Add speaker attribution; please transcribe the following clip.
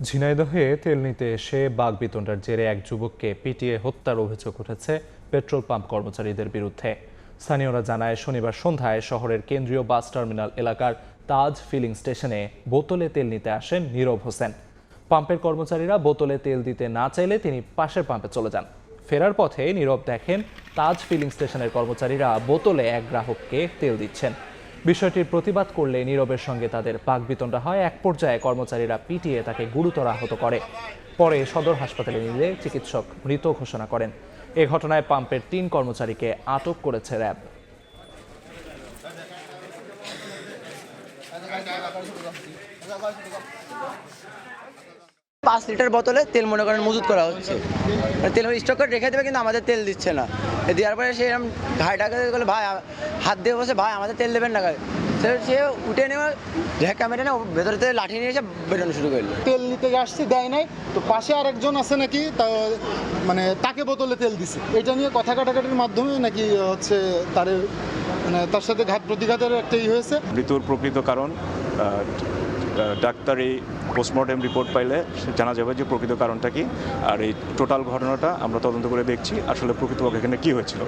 Speaker 1: ঝিনাইদহে তেল নিতে এসে বাকবিতণ্ডার জেরে এক যুবককে পিটিয়ে হত্যার অভিযোগ উঠেছে পেট্রোল পাম্প কর্মচারীদের বিরুদ্ধে। স্থানীয়রা জানায়, শনিবার সন্ধ্যায় শহরের কেন্দ্রীয় বাস টার্মিনাল এলাকার তাজ ফিলিং স্টেশনে বোতলে তেল নিতে আসেন নীরব হোসেন। পাম্পের কর্মচারীরা বোতলে তেল দিতে না চাইলে তিনি পাশের পাম্পে চলে যান। ফেরার পথে নীরব দেখেন তাজ ফিলিং স্টেশনের কর্মচারীরা বোতলে এক গ্রাহককে তেল দিচ্ছেন। বিষয়টির প্রতিবাদ করলে নীরবের সঙ্গে তাদের বাকবিতণ্ডা হয়। এক পর্যায়ে কর্মচারীরা পিটিয়ে তাকে গুরুতর আহত করে। পরে সদর হাসপাতালে নিলে চিকিৎসক মৃত ঘোষণা করেন। এ ঘটনায় পাম্পের ৩ কর্মচারীকে আটক করেছে র্যাব।
Speaker 2: 5 লিটার বোতলে তেল মনে করেন মজুত করা হচ্ছে, তেল স্টক করে রেখে দেবে, কিন্তু আমাদের তেল দিচ্ছে না। দেওয়ার পরে সে এরকম ঘাইটাকে বলে, ভাই হাত দিয়ে বসে, ভাই আমাদের তেল দেবেন না। সে উঠে নেওয়া ক্যামেরা না ভেতরে থেকে লাঠি নিয়ে এসে বেরোনো শুরু করলো।
Speaker 3: তেল নিতে আসছি, দেয় নাই, তো পাশে আরেকজন আছে নাকি মানে তাকে বোতলে তেল দিছে, এটা নিয়ে কথা কাটাকাটির মাধ্যমে নাকি হচ্ছে তার সাথে ঘাত প্রতিঘাতের একটাই হয়েছে।
Speaker 4: মৃত্যুর প্রকৃত কারণ ডাক্তারি পোস্টমর্টেম রিপোর্ট পাইলে জানা যাবে যে প্রকৃত কারণটা কি। আর এই টোটাল ঘটনাটা আমরা তদন্ত করে দেখছি আসলে প্রকৃতপক্ষে এখানে কি হয়েছিল।